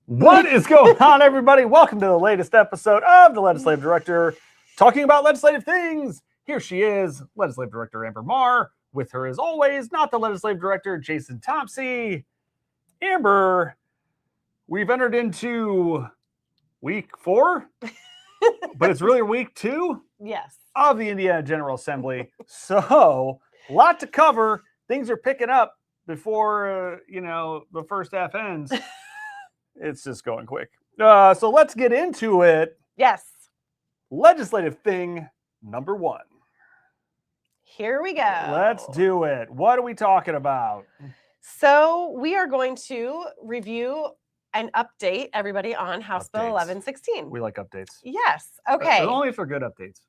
What is going on, everybody? Welcome to the latest episode of the Legislative Director, talking about legislative things. Here she is, Legislative Director Amber Marr. With her, as always, not the Legislative Director, Jason Topsy. Amber, we've entered into week 4, but it's really week 2 Yes. of the Indiana General Assembly. So, a lot to cover. Things are picking up before, the first half ends. It's just going quick. So let's get into it. Yes. Legislative thing number 1. Here we go. Let's do it. What are we talking about? So we are going to review and update everybody on House Bill 1116. We like updates. Yes. Okay. Only if they're good updates.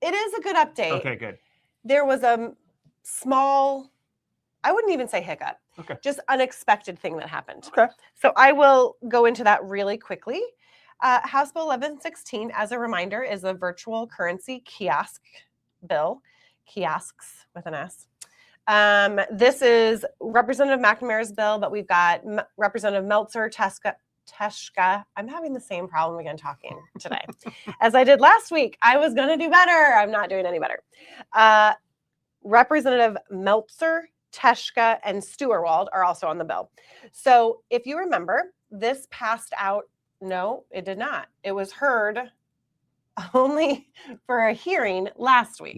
It is a good update. Okay, good. There was a small, I wouldn't even say hiccup. Okay. Just unexpected thing that happened. Okay. So I will go into that really quickly. House Bill 1116, as a reminder, is a virtual currency kiosk bill. Kiosks with an S. This is Representative McNamara's bill, but we've got Representative Meltzer, Teschka. I'm having the same problem again talking today. As I did last week, I was going to do better. I'm not doing any better. Representative Meltzer, Teschka, and Steuerwald are also on the bill. So if you remember, this passed out. No, it did not. It was heard only for a hearing last week.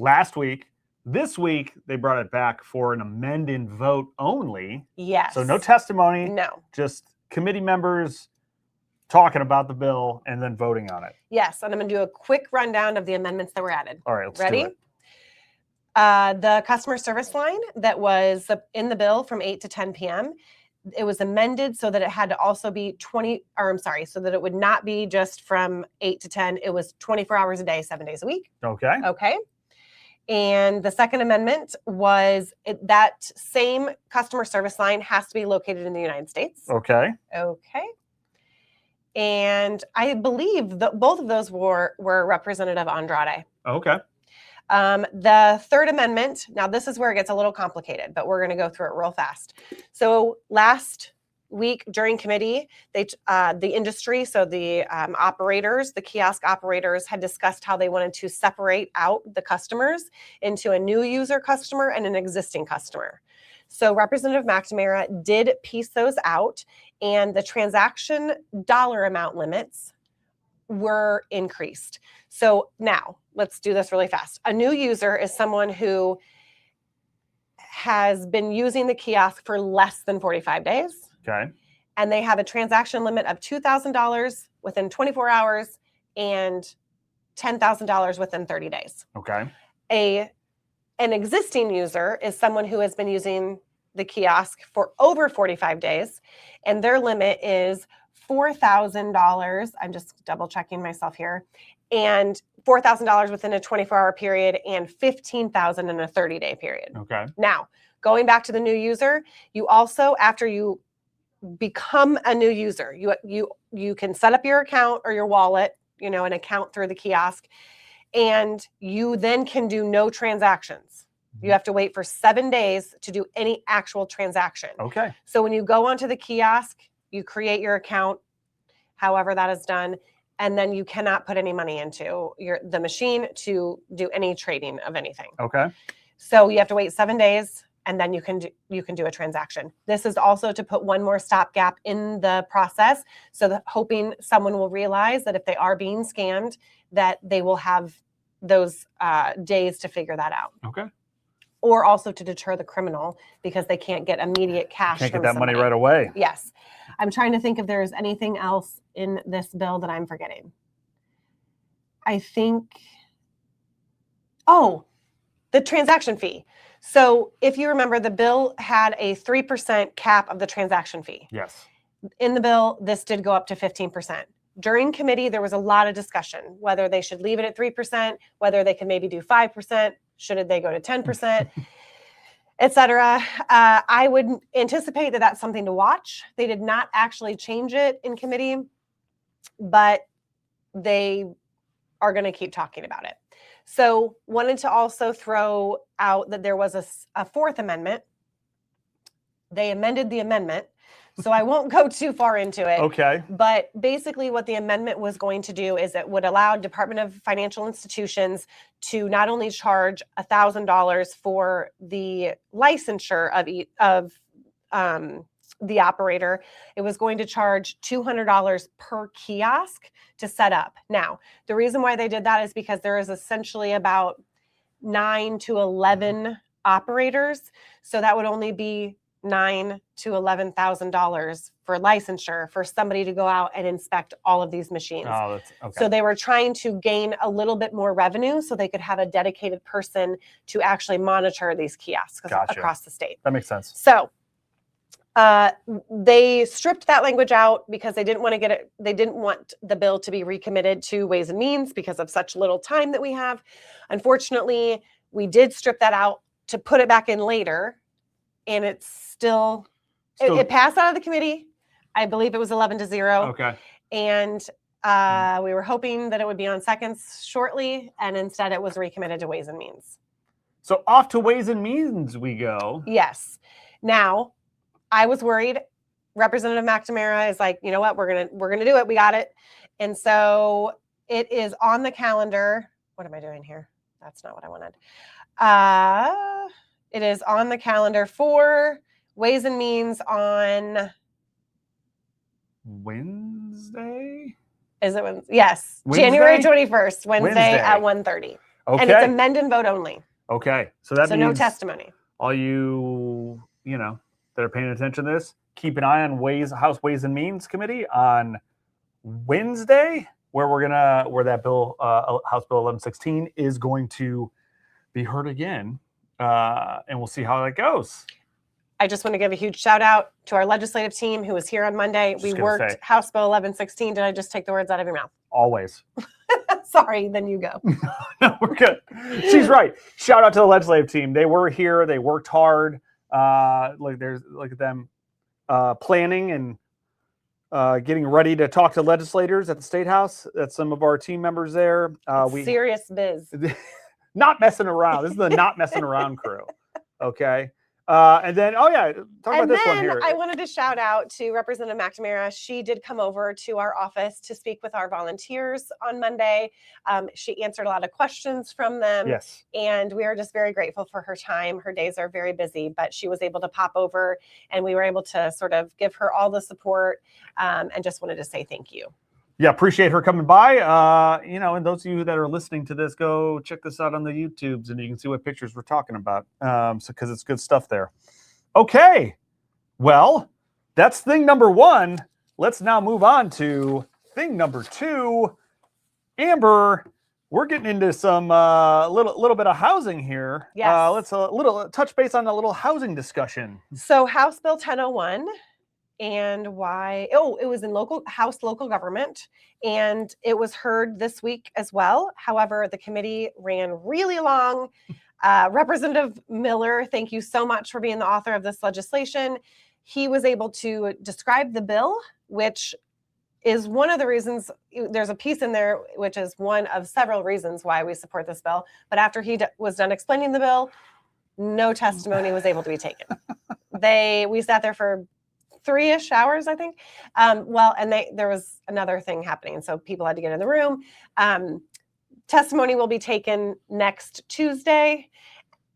This week, they brought it back for an amended vote only. Yes. So no testimony. No. Just committee members talking about the bill and then voting on it. Yes. And I'm going to do a quick rundown of the amendments that were added. All right, let's Ready? do it. The customer service line that was in the bill from 8 to 10 p.m., it was amended so that it had to also be so that it would not be just from 8 to 10. It was 24 hours a day, 7 days a week. Okay. Okay. And the second amendment was that same customer service line has to be located in the United States. Okay. Okay. And I believe that both of those were Representative Andrade. Okay. The third amendment, now this is where it gets a little complicated, but we're going to go through it real fast. So last week during committee, the industry, so the operators, the kiosk operators had discussed how they wanted to separate out the customers into a new user customer and an existing customer. So Representative McNamara did piece those out, and the transaction dollar amount limits were increased. So now let's do this really fast. A new user is someone who has been using the kiosk for less than 45 days. Okay. And they have a transaction limit of $2,000 within 24 hours and $10,000 within 30 days. Okay. An existing user is someone who has been using the kiosk for over 45 days, and their limit is $4,000. I'm just double checking myself here. And $4,000 within a 24-hour period and $15,000 in a 30-day period. Okay. Now, going back to the new user, you also, after you become a new user, you can set up your account or your wallet, an account through the kiosk, and you then can do no transactions. You have to wait for 7 days to do any actual transaction. Okay. So when you go onto the kiosk, you create your account, however that is done, and then you cannot put any money into the machine to do any trading of anything. Okay. So you have to wait 7 days, and then you can do a transaction. This is also to put one more stopgap in the process, so that hoping someone will realize that if they are being scammed, that they will have those days to figure that out. Okay. Or also to deter the criminal because they can't get immediate cash. Can't from get that somebody. money right away. Yes. I'm trying to think if there's anything else in this bill that I'm forgetting. I think, the transaction fee. So if you remember, the bill had a 3% cap of the transaction fee. Yes. In the bill, this did go up to 15%. During committee, there was a lot of discussion, whether they should leave it at 3%, whether they could maybe do 5%, should they go to 10%, et cetera. I would anticipate that that's something to watch. They did not actually change it in committee, but they are going to keep talking about it. So wanted to also throw out that there was a fourth amendment. They amended the amendment So I won't go too far into it. Okay. But basically what the amendment was going to do is it would allow Department of Financial Institutions to not only charge $1,000 for the licensure of the operator, it was going to charge $200 per kiosk to set up. Now, the reason why they did that is because there is essentially about 9 to 11 operators. So that would only be $9,000 to $11,000 for licensure for somebody to go out and inspect all of these machines. Oh, that's okay. So they were trying to gain a little bit more revenue so they could have a dedicated person to actually monitor these kiosks across the state. That makes sense. So they stripped that language out because they didn't want to get it. They didn't want the bill to be recommitted to Ways and Means because of such little time that we have. Unfortunately, we did strip that out to put it back in later, and it's still it passed out of the committee. I believe it was 11-0. Okay. And we were hoping that it would be on seconds shortly, and instead it was recommitted to Ways and Means. So off to Ways and Means we go. Yes. Now, I was worried. Representative McNamara is like, you know what, we're gonna do it. We got it. And so it is on the calendar. What am I doing here? That's not what I wanted. It is on the calendar for Ways and Means on Wednesday. Is it Wednesday? Yes, Wednesday? January 21st, Wednesday at 1:30. Okay. And it's amend and vote only. Okay. So that means no testimony. All you that are paying attention to this, keep an eye on House Ways and Means Committee on Wednesday, where that bill, House Bill 1116, is going to be heard again, and we'll see how that goes. I just want to give a huge shout out to our legislative team who was here on Monday. We worked House Bill 1116. Did I just take the words out of your mouth? Always. Sorry, then you go. No, we're good. She's right. Shout out to the legislative team. They were here. They worked hard. Look at them planning and getting ready to talk to legislators at the State House. That's some of our team members there. Serious biz. Not messing around. This is the not messing around crew. Okay. And then, talk about this one here. I wanted to shout out to Representative McNamara. She did come over to our office to speak with our volunteers on Monday. She answered a lot of questions from them. Yes. And we are just very grateful for her time. Her days are very busy, but she was able to pop over and we were able to sort of give her all the support and just wanted to say thank you. Yeah, appreciate her coming by. And those of you that are listening to this, go check this out on the YouTubes and you can see what pictures we're talking about. Because it's good stuff there. Okay. Well, that's thing number one. Let's now move on to thing number two. Amber, we're getting into some little bit of housing here. Yes. Let's touch base on a little housing discussion. So House Bill 1001. And why? It was in local government, and it was heard this week as well. However, the committee ran really long. Representative Miller, thank you so much for being the author of this legislation. He was able to describe the bill, which is one of the reasons. There's a piece in there which is one of several reasons why we support this bill. But after he was done explaining the bill, no testimony was able to be taken. We sat there for 3-ish hours, I think. There was another thing happening, and so people had to get in the room. Testimony will be taken next Tuesday.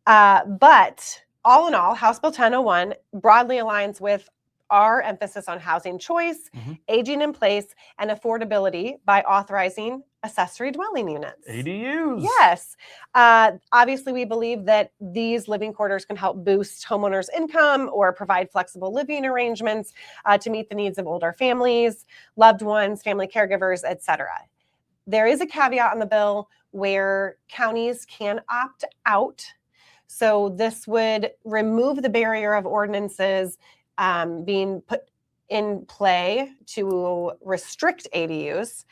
But all in all, House Bill 1001 broadly aligns with our emphasis on housing choice, aging in place, and affordability by authorizing accessory dwelling units. ADUs. Yes. Obviously, we believe that these living quarters can help boost homeowners' income or provide flexible living arrangements to meet the needs of older families, loved ones, family caregivers, etc. There is a caveat on the bill where counties can opt out. So this would remove the barrier of ordinances being put in play to restrict ADUs.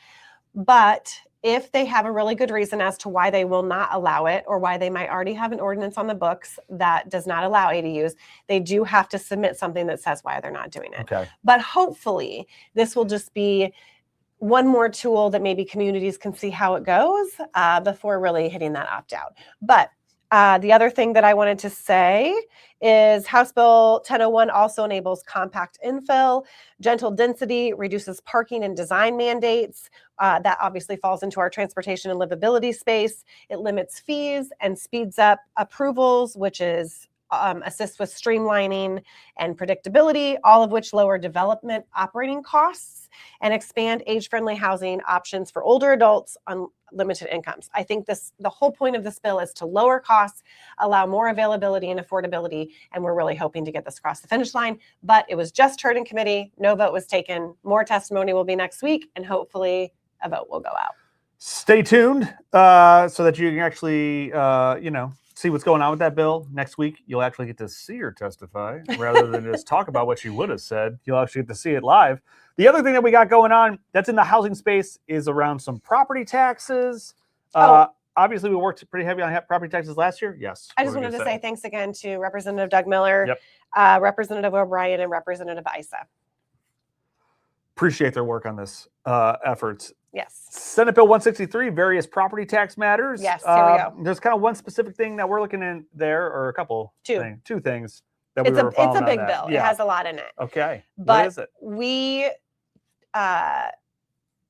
But if they have a really good reason as to why they will not allow it, or why they might already have an ordinance on the books that does not allow ADUs, they do have to submit something that says why they're not doing it. Okay. But hopefully this will just be one more tool that maybe communities can see how it goes before really hitting that opt-out. But The other thing that I wanted to say is House Bill 1001 also enables compact infill, gentle density, reduces parking and design mandates. That obviously falls into our transportation and livability space. It limits fees and speeds up approvals, which is assists with streamlining and predictability, all of which lower development operating costs and expand age-friendly housing options for older adults on limited incomes. I think the whole point of this bill is to lower costs, allow more availability and affordability, and we're really hoping to get this across the finish line. But it was just heard in committee, no vote was taken. More testimony will be next week, and hopefully a vote will go out. Stay tuned so that you can actually, see what's going on with that bill. Next week, you'll actually get to see her testify rather than just talk about what she would have said. You'll actually get to see it live. The other thing that we got going on that's in the housing space is around some property taxes. Obviously, we worked pretty heavy on property taxes last year. Yes. I just wanted to say thanks again to Representative Doug Miller, Representative O'Brien, and Representative Isa. Appreciate their work on this efforts. Yes. Senate Bill 163, various property tax matters. Yes, here we go. There's kind of one specific thing that we're looking in there, or a couple. Two things that it's a big bill. Yeah. It has a lot in it. Okay. But what is it? We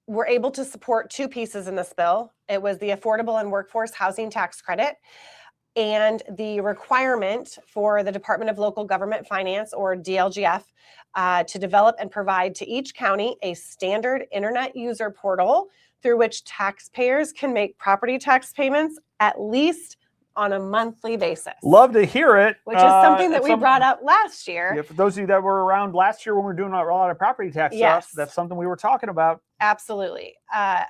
were able to support two pieces in this bill. It was the Affordable and Workforce Housing Tax Credit and the requirement for the Department of Local Government Finance, or DLGF, to develop and provide to each county a standard internet user portal through which taxpayers can make property tax payments at least on a monthly basis. Love to hear it. Which is something that we brought up last year. Yeah, for those of you that were around last year when we were doing a lot of property tax stuff, that's something we were talking about. Absolutely.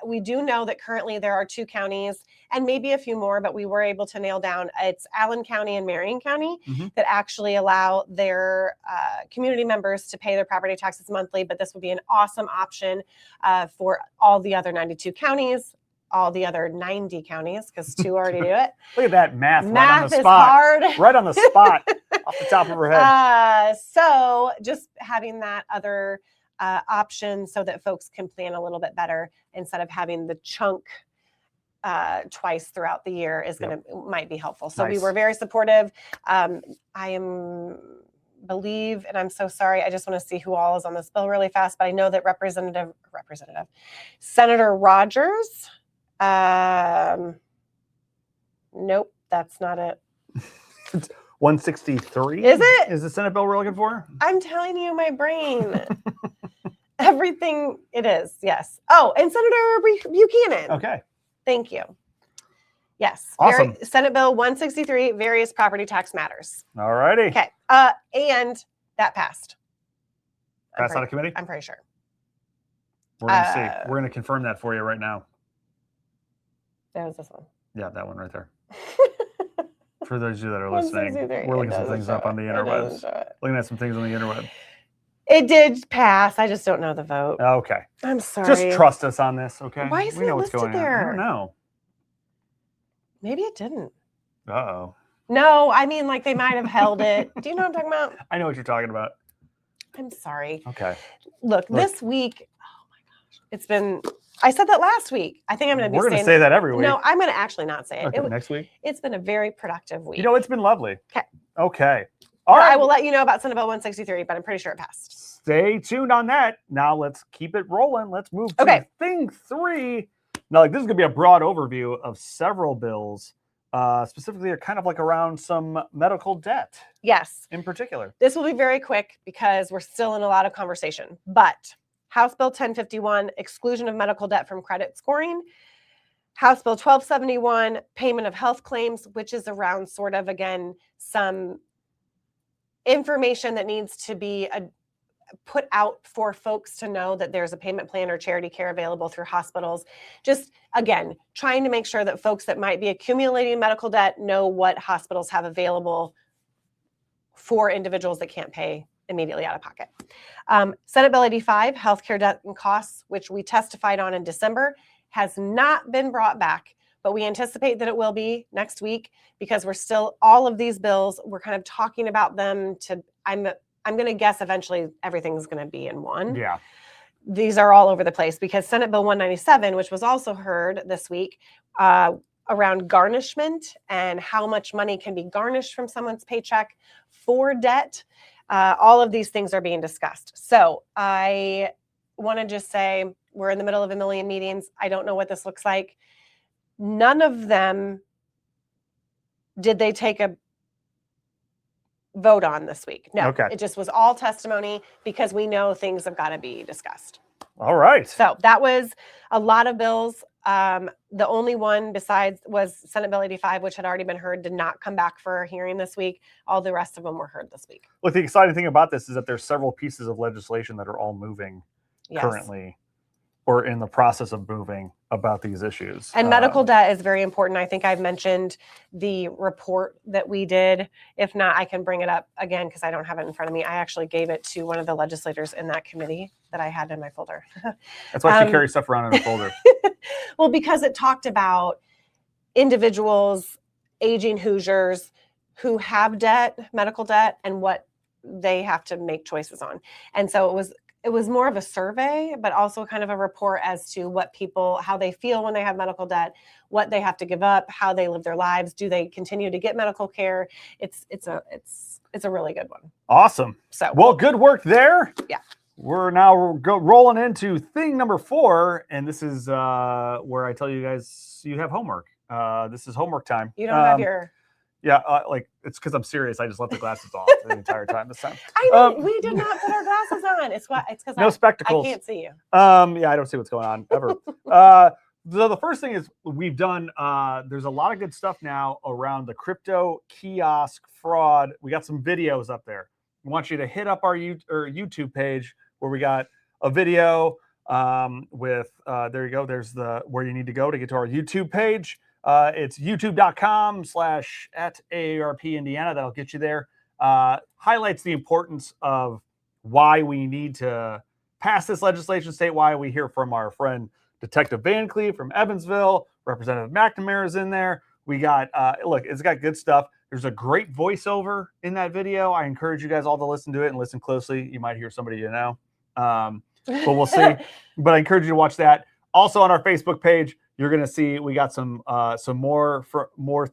We do know that currently there are two counties and maybe a few more, but we were able to nail down it's Allen County and Marion County that actually allow their community members to pay their property taxes monthly. But this would be an awesome option for all the other 92 counties. All the other 90 counties, because two already do it. Look at that math right on the is spot. Hard. Right on the spot, off the top of her head. So just having that other option so that folks can plan a little bit better instead of having the chunk twice throughout the year is might be helpful. So we were very supportive. I believe, and I'm so sorry, I just want to see who all is on this bill really fast, but I know that Senator Rogers. Nope, that's not it. 163? Is it? Is the Senate bill we're looking for? I'm telling you, my brain. Everything it is, yes. Oh, and Senator Buchanan. Okay. Thank you. Yes. Awesome. Senate Bill 163, various property tax matters. All righty. Okay. And that passed. Passed out of committee? I'm pretty sure. We're going to see. We're going to confirm that for you right now. That was this one. Yeah, that one right there. For those of you that are listening, we're looking some things up on the interwebs. Looking at some things on the interweb. It did pass. I just don't know the vote. Okay. I'm sorry. Just trust us on this, okay? Why isn't it listed there? I don't know. Maybe it didn't. Uh-oh. No, I mean, like they might have held it. Do you know what I'm talking about? I know what you're talking about. I'm sorry. Okay. Look, this week, oh my gosh, it's been... I said that last week. I think I'm going to be saying... We're going to say that every week. No, I'm going to actually not say it. Okay, next week? It's been a very productive week. You know, it's been lovely. Okay. Okay. All right. I will let you know about Senate Bill 163, but I'm pretty sure it passed. Stay tuned on that. Now let's keep it rolling. Let's move to thing 3. Now, this is going to be a broad overview of several bills. Specifically, are kind of like around some medical debt. Yes. In particular. This will be very quick because we're still in a lot of conversation. But House Bill 1051, exclusion of medical debt from credit scoring. House Bill 1271, payment of health claims, which is around sort of, again, some information that needs to be put out for folks to know that there's a payment plan or charity care available through hospitals. Just, again, trying to make sure that folks that might be accumulating medical debt know what hospitals have available for individuals that can't pay immediately out of pocket. Senate Bill 85, healthcare debt and costs, which we testified on in December, has not been brought back, but we anticipate that it will be next week because we're still, all of these bills, we're kind of talking about them to, I'm going to guess eventually everything's going to be in one. Yeah. These are all over the place because Senate Bill 197, which was also heard this week, around garnishment and how much money can be garnished from someone's paycheck for debt. All of these things are being discussed. So I want to just say we're in the middle of a million meetings. I don't know what this looks like. None of them did they take a vote on this week. No, Okay. It just was all testimony because we know things have got to be discussed. All right. So that was a lot of bills. The only one besides was Senate Bill 85, which had already been heard, did not come back for a hearing this week. All the rest of them were heard this week. Look, the exciting thing about this is that there's several pieces of legislation that are all moving Yes. currently or in the process of moving about these issues. And medical debt is very important. I think I've mentioned the report that we did. If not, I can bring it up again because I don't have it in front of me. I actually gave it to one of the legislators in that committee that I had in my folder. That's why she carries stuff around in a folder. Well, because it talked about individuals, aging Hoosiers who have debt, medical debt, and what they have to make choices on. And so it was more of a survey, but also kind of a report as to what people, how they feel when they have medical debt, what they have to give up, how they live their lives. Do they continue to get medical care? It's a really good one. Awesome. So, well, good work there. Yeah. We're now rolling into thing number 4, and this is where I tell you guys you have homework. This is homework time. You don't have your... Yeah, like it's because I'm serious. I just left the glasses off the entire time this time. I know we did not put our glasses on. It's because no spectacles. I can't see you. Yeah, I don't see what's going on ever. So the first thing is we've done. There's a lot of good stuff now around the crypto kiosk fraud. We got some videos up there. We want you to hit up our YouTube page where we got a video with. There you go. There's where you need to go to get to our YouTube page. It's youtube.com/@AARP Indiana. That'll get you there. Highlights the importance of why we need to pass this legislation statewide. We hear from our friend Detective Van Cleve from Evansville. Representative McNamara is in there. We got, look, it's got good stuff. There's a great voiceover in that video. I encourage you guys all to listen to it and listen closely. You might hear somebody you know, but we'll see. But I encourage you to watch that. Also on our Facebook page, you're going to see we got some more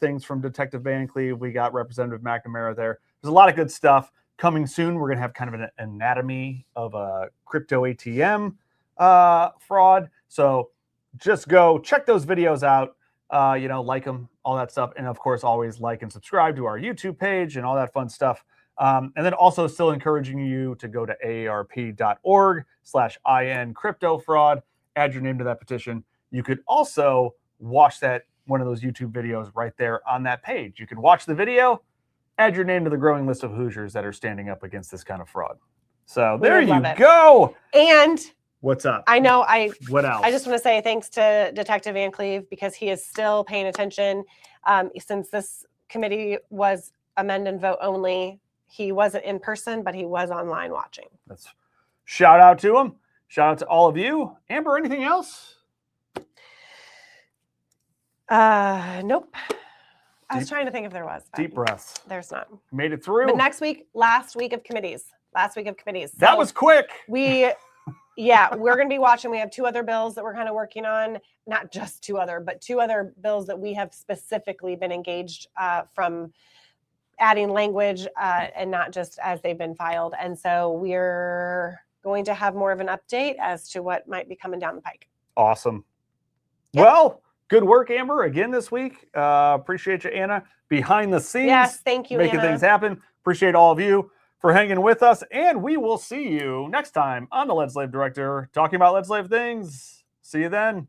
things from Detective Van Cleve. We got Representative McNamara there. There's a lot of good stuff coming soon. We're going to have kind of an anatomy of a crypto ATM fraud. So just go check those videos out. Like them, all that stuff. And of course, always like and subscribe to our YouTube page and all that fun stuff. And then also still encouraging you to go to aarp.org/IN crypto fraud, add your name to that petition. You could also watch one of those YouTube videos right there on that page. You can watch the video, add your name to the growing list of Hoosiers that are standing up against this kind of fraud. So there you go. And what's up? I know what else? I just want to say thanks to Detective Van Cleve because he is still paying attention. Since this committee was amend and vote only, he wasn't in person, but he was online watching. That's shout out to him. Shout out to all of you. Amber, anything else? Nope. I was trying to think if there was. Deep breaths. There's not. Made it through. But next week, last week of committees. That was quick. We're going to be watching. We have 2 other bills that we're kind of working on. Not just 2 other, but 2 other bills that we have specifically been engaged from adding language and not just as they've been filed. And so we're going to have more of an update as to what might be coming down the pike. Awesome. Yep. Well, good work, Amber, again this week. Appreciate you, Anna, behind the scenes. Yes, thank you, making Anna. things happen. Appreciate all of you for hanging with us. And we will see you next time on the Legislative Director, talking about legislative things. See you then.